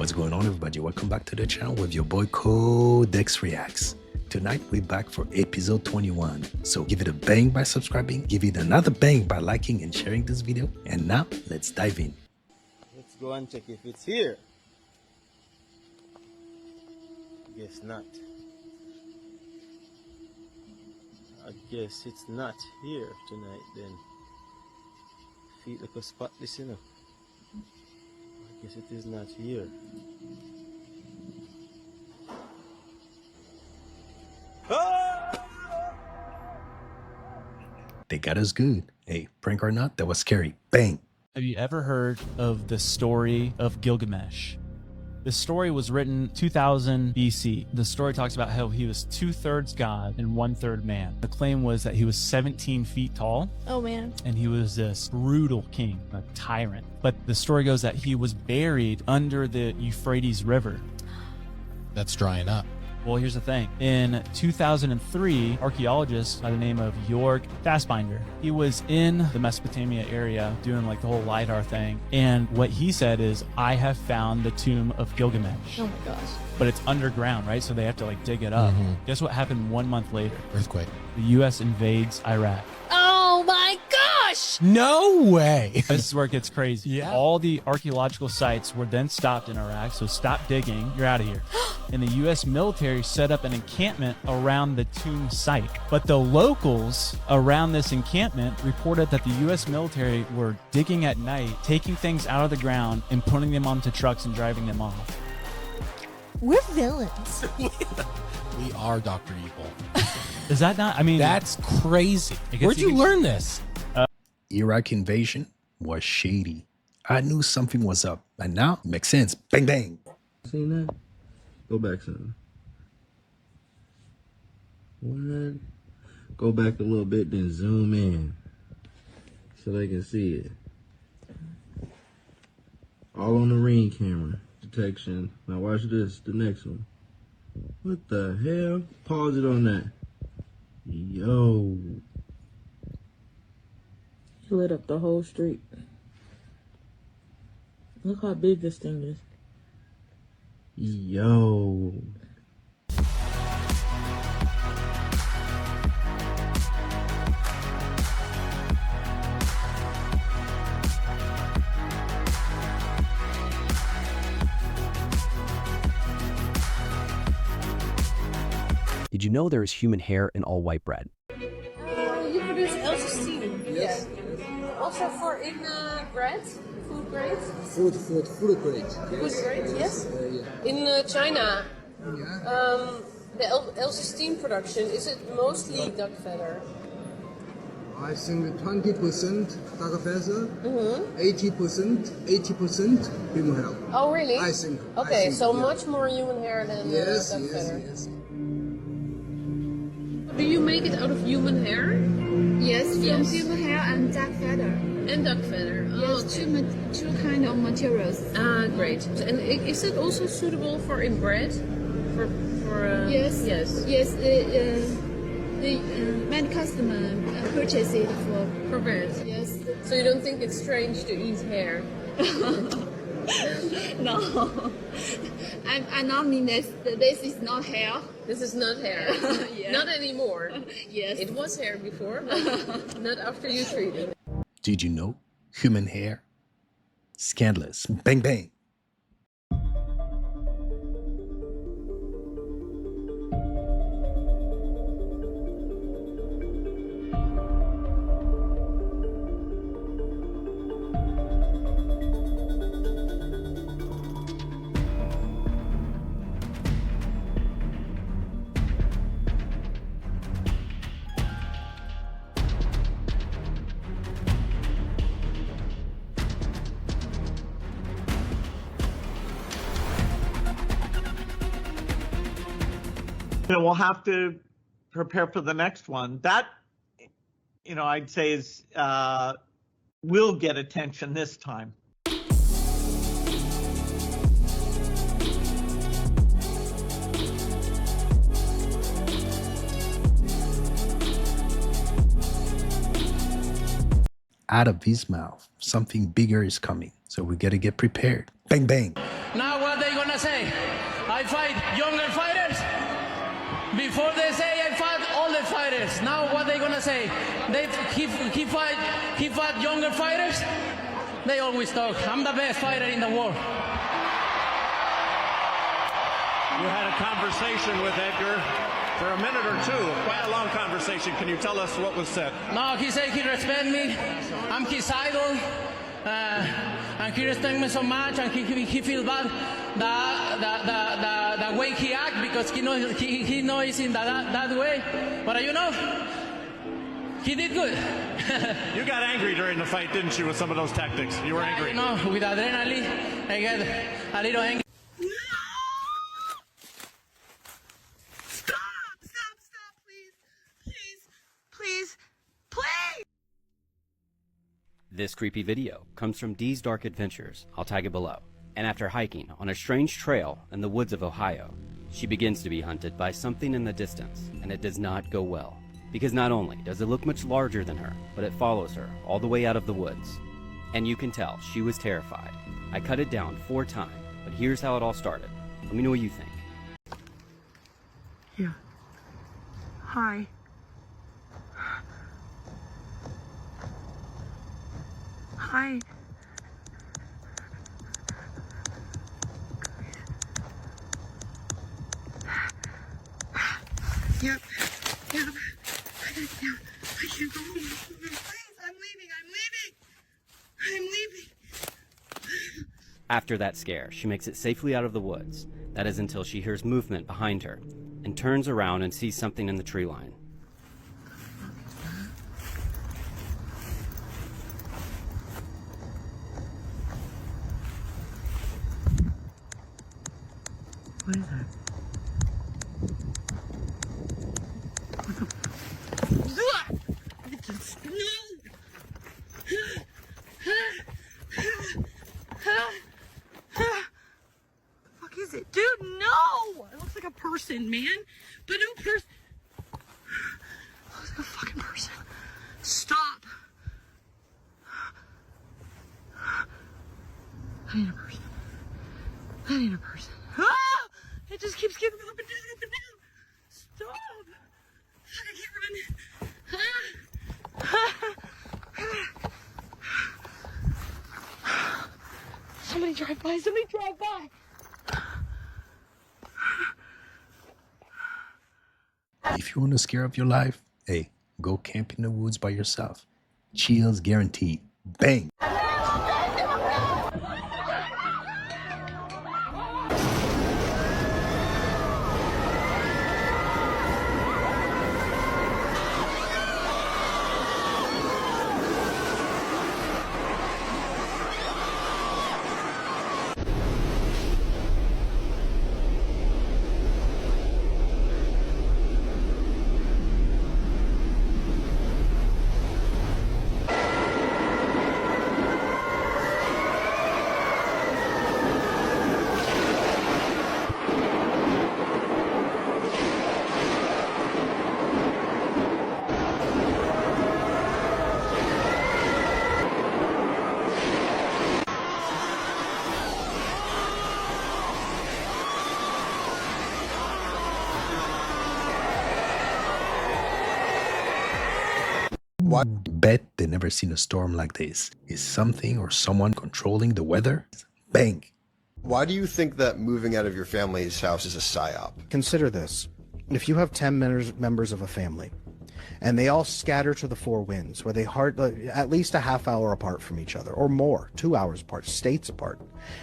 What's going on, everybody? Welcome back to the channel with your boy Codex Reacts. Tonight we're back for episode 21. So give it a bang by subscribing, give it another bang by liking and sharing this video. And now let's dive in. Let's go and check if it's here. Guess not. I guess it's not here tonight then. Feet like a spotless, you know. I guess it is not here. They got us good. Hey, prank or not, that was scary. Bang. Have you ever heard of the story of Gilgamesh? The story was written 2000 BC. The story talks about how he was 2/3 God and 1/3 man. The claim was that he was 17 feet tall. Oh man. And he was this brutal king, a tyrant. But the story goes that he was buried under the Euphrates River. That's drying up. Well, here's the thing. In 2003, archaeologist by the name of Jörg Fassbinder, he was in the Mesopotamia area doing like the whole LiDAR thing. And what he said is, I have found the tomb of Gilgamesh. Oh my gosh. But it's underground, right? So they have to like dig it up. Guess what happened 1 month later? Earthquake. The US invades Iraq. Oh my gosh! No way. This is where it gets crazy. Yeah. All the archaeological sites were then stopped in Iraq, so stop digging, you're out of here. And the US military set up an encampment around the tomb site. But the locals around this encampment reported that the US military were digging at night, taking things out of the ground and putting them onto trucks and driving them off. We're villains. We are Dr. Evil. Is that not, I mean, That's crazy. Where'd you learn this? Iraq invasion was shady. I knew something was up. And now it makes sense. Bang, bang. Seen that? Go back some. What? Go back a little bit, then zoom in so they can see it. All on the Ring camera detection. Now watch this, the next one. What the hell? Pause it on that. Yo. He lit up the whole street. Look how big this thing is. Yo. Did you know there is human hair in all white bread? You produce L16. Yes. Also for in bread, food grade. Food grade. Food grade, yes. Yeah. In China, Yeah. the L16 production, is it mostly duck feather? I think 20% duck feather, 80% human hair. Oh, really? I think. Okay, so yeah. much more human hair than Yes, duck yes, feather. yes. Do you make it out of human hair? Yes, from Yes. human hair and duck feather. And duck feather. Oh, Yes, okay. two kind of materials. Ah, great. And is it also suitable for in bread? For Yes. Yes. Yes, the many customer purchase it For bread. yes. So you don't think it's strange to eat hair? No, I not mean this. This is not hair. This is not hair. Yeah. Not anymore. Yes. It was hair before, but not after you treated it. Did you know? Human hair? Scandalous. Bang, bang. We'll have to prepare for the next one. That, I'd say is will get attention this time. out of his mouth, something bigger is coming. So we got to get prepared. Bang, bang. Now what they gonna gonna say? I fight younger fighters? Before they say I fought older fighters. Now what they gonna say? He fought younger fighters? They always talk. I'm the best fighter in the world. You had a conversation with Edgar for a minute or two, quite a long conversation. Can you tell us what was said? No, he said he respect me. I'm his idol. And he respect me so much, and he feel bad the way he act, because he knows in that way. But you know, he did good. You got angry during the fight, didn't you, with some of those tactics? You were angry. You know, with adrenaline, I get a little angry. This creepy video comes from Dee's Dark Adventures. I'll tag it below. And after hiking on a strange trail in the woods of Ohio, she begins to be hunted by something in the distance, and it does not go well. Because not only does it look much larger than her, but it follows her all the way out of the woods. And you can tell she was terrified. I cut it down 4 times, but here's how it all started. Let me know what you think. Yeah. Hi. Hi. Yep. I gotta get down. I can't go home. Please, I'm leaving. After that scare, she makes it safely out of the woods. That is until she hears movement behind her and turns around and sees something in the tree line. What is that? Fuck is it? Dude, no! It looks like a person, man. But no person. It looks like a fucking person. Stop. That ain't a person. That ain't a person. Ah! It just keeps getting up and down, up and down. Stop. I can't run. Somebody drive by. Somebody drive by. If you want to scare up your life, hey, go camp in the woods by yourself. Chills guaranteed. Bang! Bet they never seen a storm like this. Is something or someone controlling the weather? Bang! Why do you think that moving out of your family's house is a psyop? Consider this. If you have 10 members of a family, and they all scatter to the 4 winds, where they at least a half hour apart from each other, or more, 2 hours apart, states apart,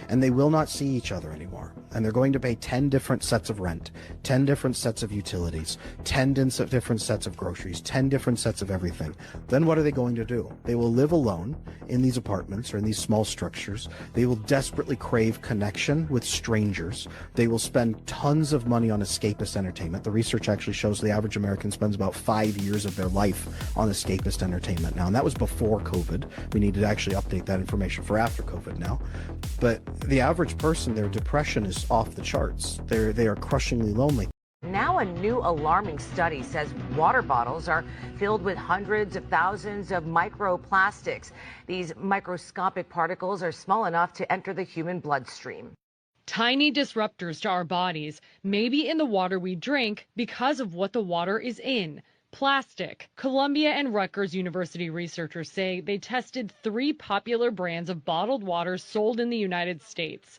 and they will not see each other anymore, and they're going to pay 10 different sets of rent, 10 different sets of utilities, 10 different sets of groceries, 10 different sets of everything, then what are they going to do? They will live alone in these apartments or in these small structures. They will desperately crave connection with strangers. They will spend tons of money on escapist entertainment. The research actually shows the average American spends about 5 years of their life on escapist entertainment now, and that was before COVID. We need to actually update that information for after COVID now. But the average person, their depression is off the charts. They are crushingly lonely. Now a new alarming study says water bottles are filled with hundreds of thousands of microplastics. These microscopic particles are small enough to enter the human bloodstream. Tiny disruptors to our bodies may be in the water we drink because of what the water is in. Plastic. Columbia and Rutgers University researchers say they tested 3 popular brands of bottled water sold in the United States.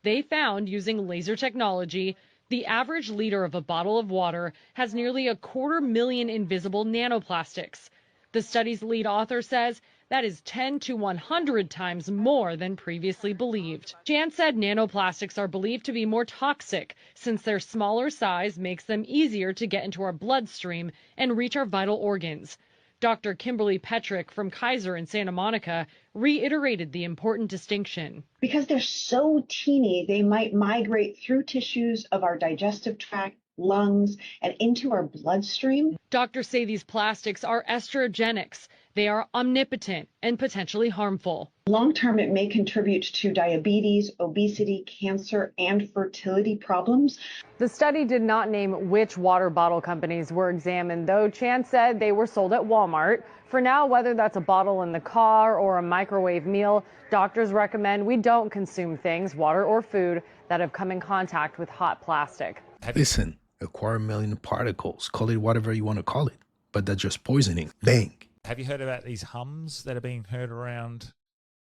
They found, using laser technology, the average liter of a bottle of water has nearly 250,000 invisible nanoplastics. The study's lead author says that is 10 to 100 times more than previously believed. Jan said nanoplastics are believed to be more toxic since their smaller size makes them easier to get into our bloodstream and reach our vital organs. Dr. Kimberly Petrick from Kaiser in Santa Monica reiterated the important distinction. Because they're so teeny, they might migrate through tissues of our digestive tract, lungs, and into our bloodstream. Doctors say these plastics are estrogenics. They are omnipotent and potentially harmful. Long term, it may contribute to diabetes, obesity, cancer, and fertility problems. The study did not name which water bottle companies were examined, though Chan said they were sold at Walmart. For now, whether that's a bottle in the car or a microwave meal, doctors recommend we don't consume things, water or food, that have come in contact with hot plastic. Listen, 250,000 particles, call it whatever you want to call it, but that's just poisoning. Bang. Have you heard about these hums that are being heard around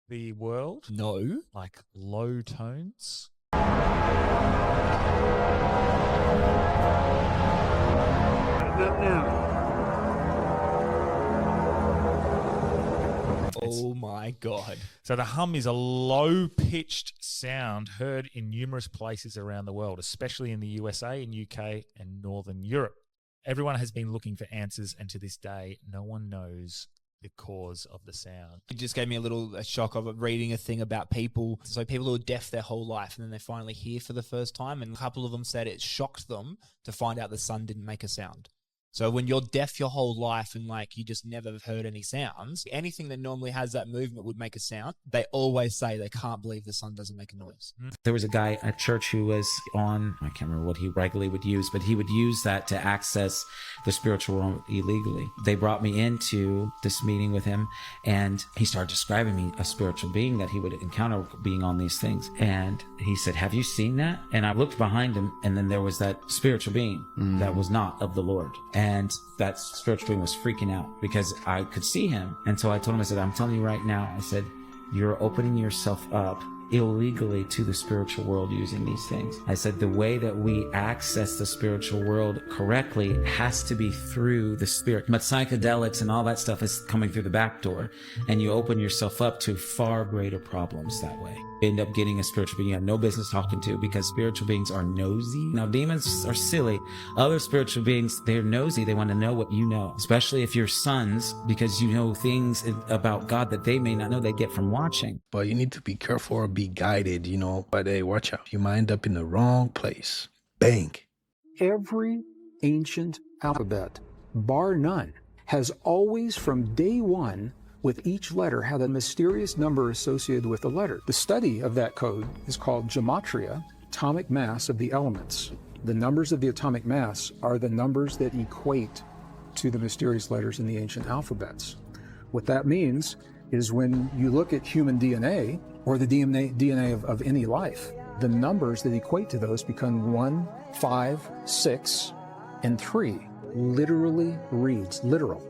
the world? No. Like low tones? Oh my God. So the hum is a low-pitched sound heard in numerous places around the world, especially in the USA and UK and Northern Europe. Everyone has been looking for answers, and to this day, no one knows the cause of the sound. It just gave me a shock of reading a thing about people. So people who are deaf their whole life, and then they finally hear for the first time, and a couple of them said it shocked them to find out the sun didn't make a sound. So when you're deaf your whole life and like you just never have heard any sounds, anything that normally has that movement would make a sound. They always say they can't believe the sun doesn't make a noise. There was a guy at church who was on, I can't remember what he regularly would use, but he would use that to access the spiritual world illegally. They brought me into this meeting with him, and he started describing me a spiritual being that he would encounter being on these things. And he said, "Have you seen that?" And I looked behind him, and then there was that spiritual being that was not of the Lord. And that spiritual being was freaking out because I could see him. And so I told him, I said, "I'm telling you right now," I said, "you're opening yourself up illegally to the spiritual world using these things." I said, "The way that we access the spiritual world correctly has to be through the spirit. But psychedelics and all that stuff is coming through the back door, and you open yourself up to far greater problems that way. You end up getting a spiritual being you have no business talking to because spiritual beings are nosy. Now, demons are silly. Other spiritual beings, they're nosy. They want to know what you know, especially if you're sons, because you know things about God that they may not know they get from watching." But you need to be careful or be guided, but hey, watch out. You might end up in the wrong place. Bang. Every ancient alphabet, bar none, has always from day one with each letter had a mysterious number associated with the letter. The study of that code is called gematria, atomic mass of the elements. The numbers of the atomic mass are the numbers that equate to the mysterious letters in the ancient alphabets. What that means is when you look at human DNA, or the DNA of any life, the numbers that equate to those become 1, 5, 6, and 3. Literally reads, literal.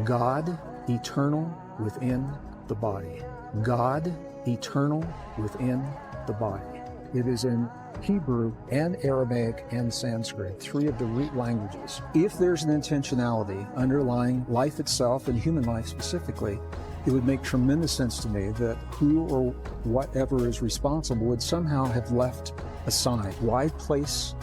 God eternal within the body. God eternal within the body. It is in Hebrew and Aramaic and Sanskrit, 3 of the root languages. If there's an intentionality underlying life itself and human life specifically, it would make tremendous sense to me that who or whatever is responsible would somehow have left a sign. Why place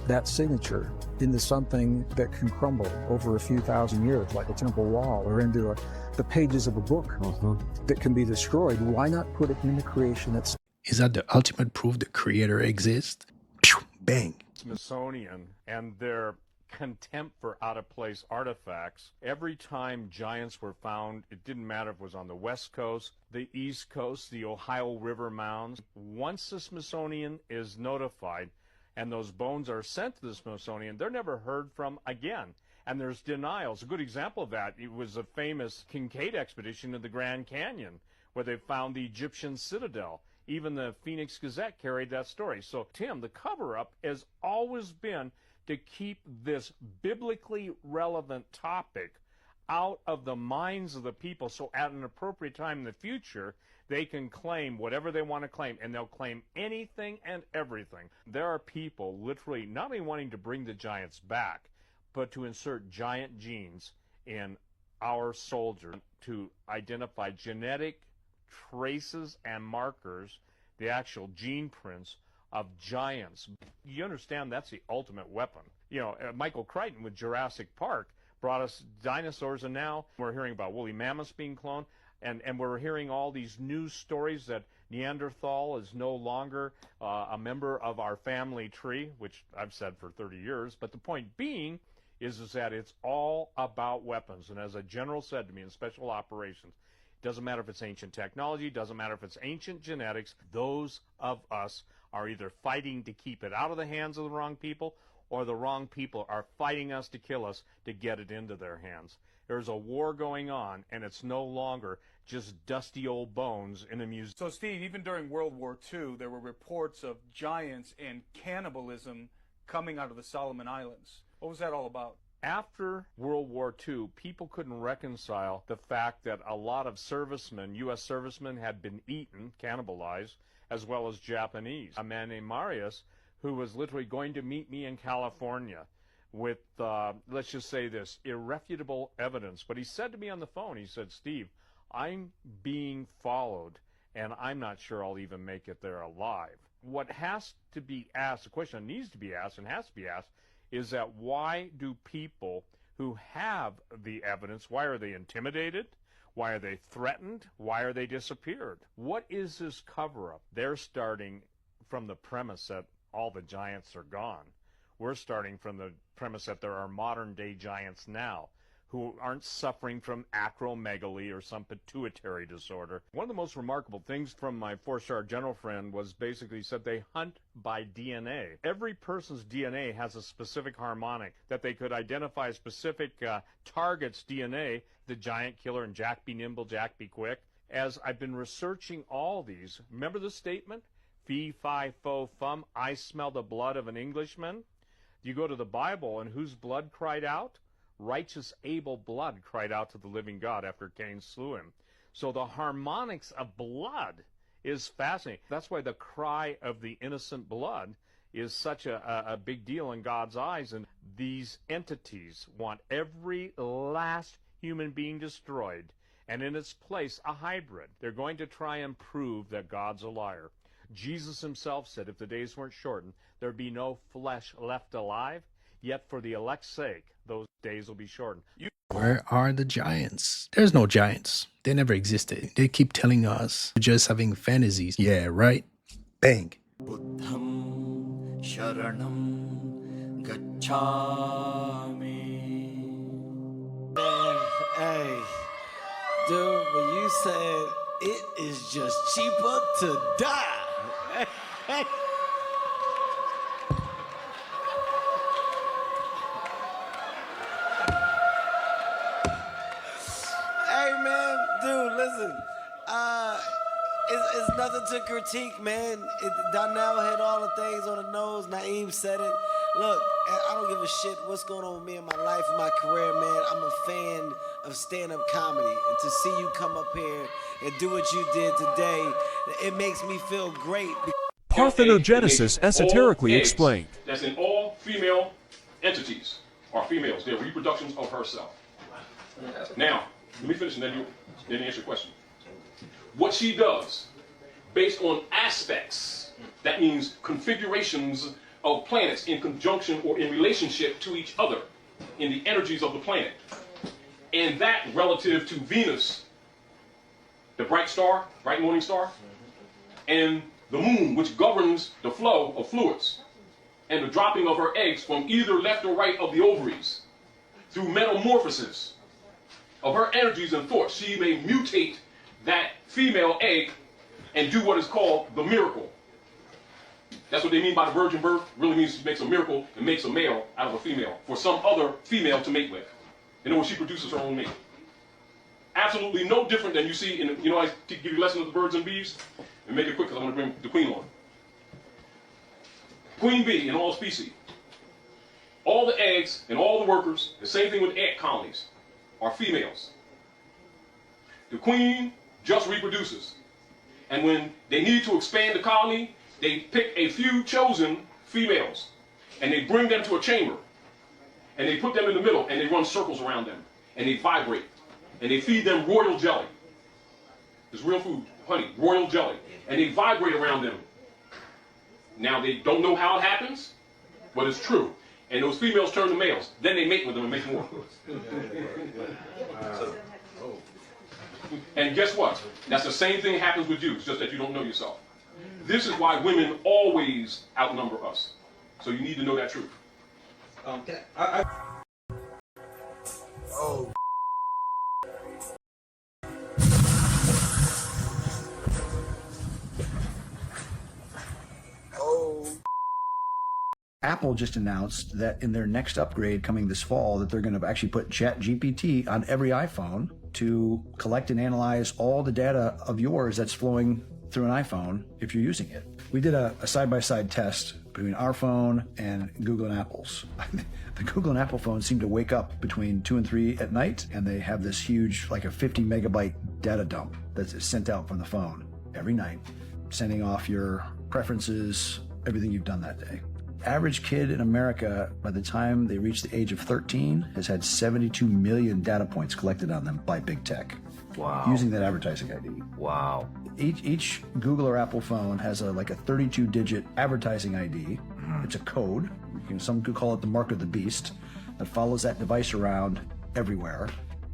that signature into something that can crumble over a few thousand years, like a temple wall, or into the pages of a book that can be destroyed? Why not put it in the creation that's... Is that the ultimate proof the creator exists? Bang. Smithsonian and their contempt for out-of-place artifacts. Every time giants were found, it didn't matter if it was on the West Coast, the East Coast, the Ohio River mounds. Once the Smithsonian is notified and those bones are sent to the Smithsonian, they're never heard from again. And there's denials. A good example of that, it was a famous Kincaid expedition to the Grand Canyon where they found the Egyptian citadel. Even the Phoenix Gazette carried that story. So, Tim, the cover-up has always been to keep this biblically relevant topic out of the minds of the people, so at an appropriate time in the future, they can claim whatever they want to claim, and they'll claim anything and everything. There are people literally not only wanting to bring the giants back, but to insert giant genes in our soldiers to identify genetic traces and markers, the actual gene prints of giants. You understand that's the ultimate weapon. You know, Michael Crichton with Jurassic Park brought us dinosaurs, and now we're hearing about woolly mammoths being cloned, and we're hearing all these news stories that Neanderthal is no longer a member of our family tree, which I've said for 30 years. But the point being is that it's all about weapons. And as a general said to me in special operations, it doesn't matter if it's ancient technology, it doesn't matter if it's ancient genetics, those of us are either fighting to keep it out of the hands of the wrong people, or the wrong people are fighting us to kill us to get it into their hands. There's a war going on, and it's no longer just dusty old bones in a museum. So, Steve, even during World War II, there were reports of giants and cannibalism coming out of the Solomon Islands. What was that all about? After World War II, people couldn't reconcile the fact that a lot of servicemen, U.S. servicemen, had been eaten, cannibalized, as well as Japanese. A man named Marius, who was literally going to meet me in California with, let's just say this, irrefutable evidence. But he said to me on the phone, he said, Steve, I'm being followed, and I'm not sure I'll even make it there alive. What has to be asked, the question that needs to be asked and has to be asked, is that why do people who have the evidence, why are they intimidated? Why are they threatened? Why are they disappeared? What is this cover-up? They're starting from the premise that all the giants are gone. We're starting from the premise that there are modern-day giants now who aren't suffering from acromegaly or some pituitary disorder. One of the most remarkable things from my four-star general friend was basically he said they hunt by DNA. Every person's DNA has a specific harmonic that they could identify a specific target's DNA, the giant killer and Jack be nimble, Jack be quick. As I've been researching all these, remember the statement? Fee, fi, fo, fum, I smell the blood of an Englishman. You go to the Bible, and whose blood cried out? Righteous Abel blood cried out to the living God after Cain slew him. So the harmonics of blood is fascinating. That's why the cry of the innocent blood is such a big deal in God's eyes. And these entities want every last human being destroyed, and in its place a hybrid. They're going to try and prove that God's a liar. Jesus himself said if the days weren't shortened, there'd be no flesh left alive. Yet for the elect's sake, those days will be shortened. Where are the giants? There's no giants. They never existed. They keep telling us we're just having fantasies. Yeah, right? Bang. Buddham Sharanam Gacchami. Hey, dude, when you said it is just cheaper to die. Hey. Dude, listen, it's nothing to critique, man. Donnell hit all the things on the nose. Naeem said it. Look, I don't give a shit what's going on with me in my life and my career, man. I'm a fan of stand-up comedy. And to see you come up here and do what you did today, it makes me feel great. Parthenogenesis esoterically explained. That's in all female entities are females. They're reproductions of herself. Now, let me finish and then answer your question. What she does, based on aspects, that means configurations of planets in conjunction or in relationship to each other in the energies of the planet. And that relative to Venus, the bright star, bright morning star, and the moon, which governs the flow of fluids, and the dropping of her eggs from either left or right of the ovaries through metamorphosis of her energies and thoughts, she may mutate that female egg and do what is called the miracle. That's what they mean by the virgin birth. Really means she makes a miracle and makes a male out of a female for some other female to mate with. In other words, she produces her own mate. Absolutely no different than you see in, I give you a lesson of the birds and bees. and make it quick because I'm going to bring the queen on. Queen bee in all species. All the eggs and all the workers, the same thing with ant colonies, are females. The queen just reproduces. And when they need to expand the colony, they pick a few chosen females and they bring them to a chamber and they put them in the middle and they run circles around them and they vibrate and they feed them royal jelly. It's real food, honey, royal jelly. And they vibrate around them. Now they don't know how it happens, but it's true. And those females turn to males. Then they mate with them and make more. And guess what? That's the same thing happens with you, it's just that you don't know yourself. This is why women always outnumber us. So you need to know that truth. Oh. Apple just announced that in their next upgrade coming this fall that they're going to actually put ChatGPT on every iPhone to collect and analyze all the data of yours that's flowing through an iPhone if you're using it. We did a side-by-side test between our phone and Google and Apple's. The Google and Apple phones seem to wake up between 2 and 3 at night, and they have this huge, like a 50 megabyte data dump that's sent out from the phone every night, sending off your preferences, everything you've done that day. Average kid in America, by the time they reach the age of 13, has had 72 million data points collected on them by big tech. Wow. Using that advertising ID. Wow. Each Google or Apple phone has like a 32-digit advertising ID. It's a code. Some could call it the mark of the beast that follows that device around everywhere.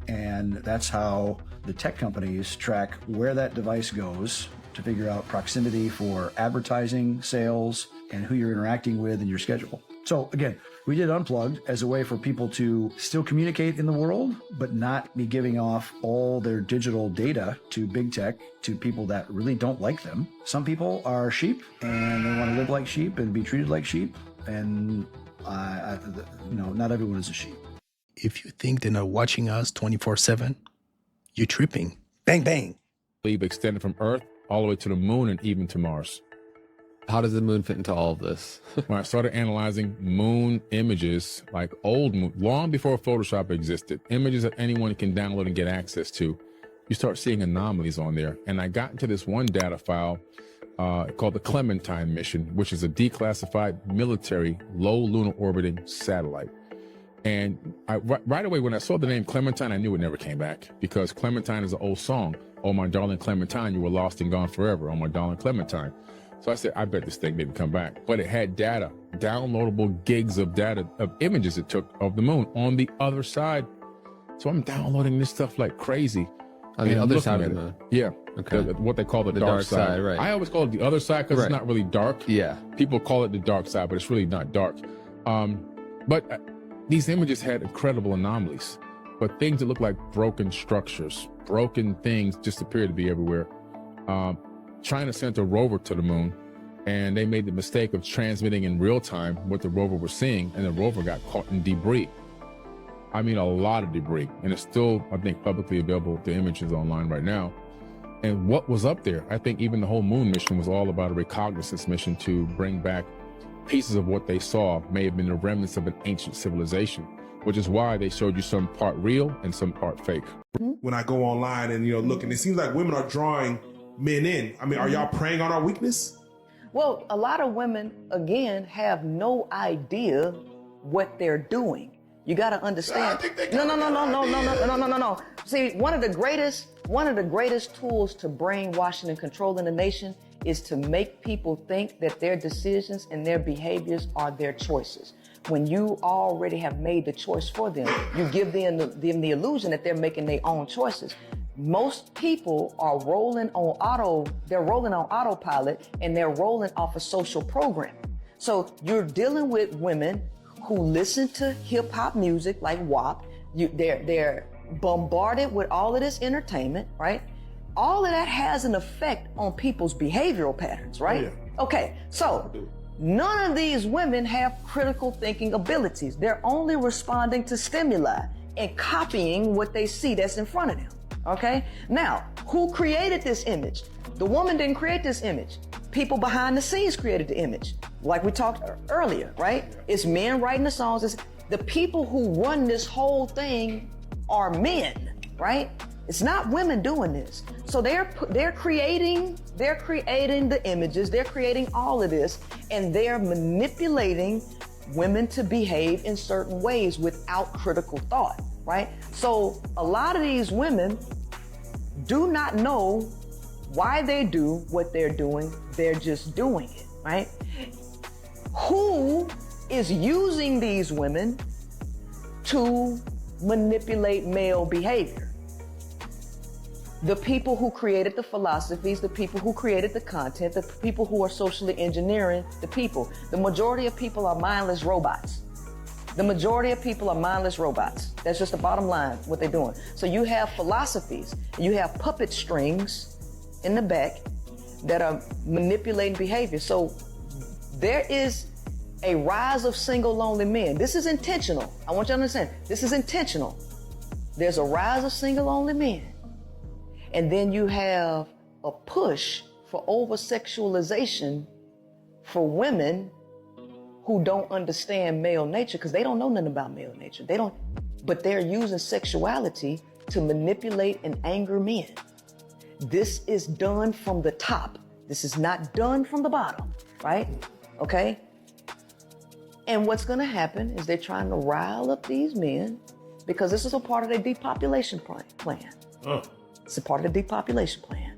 And that's how the tech companies track where that device goes to figure out proximity for advertising, sales, and who you're interacting with in your schedule. So again, we did Unplugged as a way for people to still communicate in the world, but not be giving off all their digital data to big tech, to people that really don't like them. Some people are sheep and they want to live like sheep and be treated like sheep. And not everyone is a sheep. If you think they're not watching us 24/7, you're tripping. Bang, bang. Leave extended from Earth all the way to the moon and even to Mars. How does the moon fit into all of this? When I started analyzing moon images, like old moon, long before Photoshop existed, images that anyone can download and get access to, you start seeing anomalies on there. And I got into this one data file called the Clementine mission, which is a declassified military low lunar orbiting satellite. And right away, when I saw the name Clementine, I knew it never came back, because Clementine is an old song. Oh, my darling Clementine, you were lost and gone forever. Oh, my darling Clementine. So I said, I bet this thing didn't come back. But it had data, downloadable gigs of data, of images it took of the moon on the other side. So I'm downloading this stuff like crazy. On the other side of the moon? Yeah. Okay. What they call the dark side. Right. I always call it the other side because it's not really dark. Yeah. People call it the dark side, but it's really not dark. But these images had incredible anomalies. But things that look like broken structures, broken things just appear to be everywhere. China sent a rover to the moon, and they made the mistake of transmitting in real time what the rover was seeing, and the rover got caught in debris. I mean, a lot of debris, and it's still, I think, publicly available. The images online right now. And what was up there? I think even the whole moon mission was all about a reconnaissance mission to bring back pieces of what they saw may have been the remnants of an ancient civilization, which is why they showed you some part real and some part fake. When I go online and, look, and it seems like women are drawing men in. I mean, are y'all preying on our weakness? Well, a lot of women, again, have no idea what they're doing. You got to understand. No. See, one of the greatest tools to brainwashing and controlling the nation is to make people think that their decisions and their behaviors are their choices. When you already have made the choice for them, you give them the illusion that they're making their own choices. Most people are rolling on autopilot, and they're rolling off a social program. So you're dealing with women who listen to hip hop music like WAP. They're bombarded with all of this entertainment, right? All of that has an effect on people's behavioral patterns, right? Oh, yeah. Okay, so none of these women have critical thinking abilities. They're only responding to stimuli and copying what they see that's in front of them. Okay? Now, who created this image? The woman didn't create this image. People behind the scenes created the image. Like we talked earlier, right? It's men writing the songs. It's the people who run this whole thing are men, right? It's not women doing this. So they're creating the images, they're creating all of this, and they're manipulating women to behave in certain ways without critical thought, right? So a lot of these women do not know why they do what they're doing. They're just doing it, right? Who is using these women to manipulate male behavior? The people who created the philosophies, the people who created the content, the people who are socially engineering the people. The majority of people are mindless robots. The majority of people are mindless robots. That's just the bottom line, what they're doing. So you have philosophies, you have puppet strings in the back that are manipulating behavior. So there is a rise of single lonely men. This is intentional. I want you to understand, this is intentional. There's a rise of single lonely men. And then you have a push for over-sexualization for women who don't understand male nature, because they don't know nothing about male nature. But they're using sexuality to manipulate and anger men. This is done from the top. This is not done from the bottom, right? Okay? And what's gonna happen is they're trying to rile up these men because this is a part of their depopulation plan. It's a part of the depopulation plan.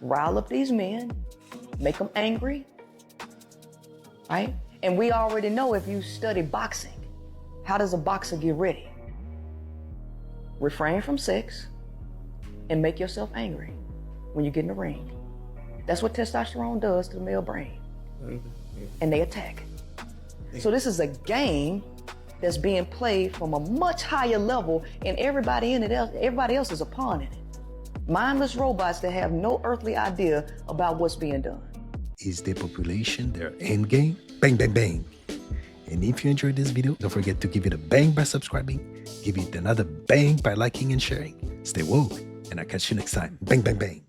Rile up these men, make them angry, right? And we already know, if you study boxing, how does a boxer get ready? Refrain from sex and make yourself angry when you get in the ring. That's what testosterone does to the male brain. And they attack. So this is a game that's being played from a much higher level, and everybody else is a pawn in it. Mindless robots that have no earthly idea about what's being done. Is depopulation their end game? Bang, bang, bang. And if you enjoyed this video, don't forget to give it a bang by subscribing, give it another bang by liking and sharing. Stay woke, and I'll catch you next time. Bang, bang, bang.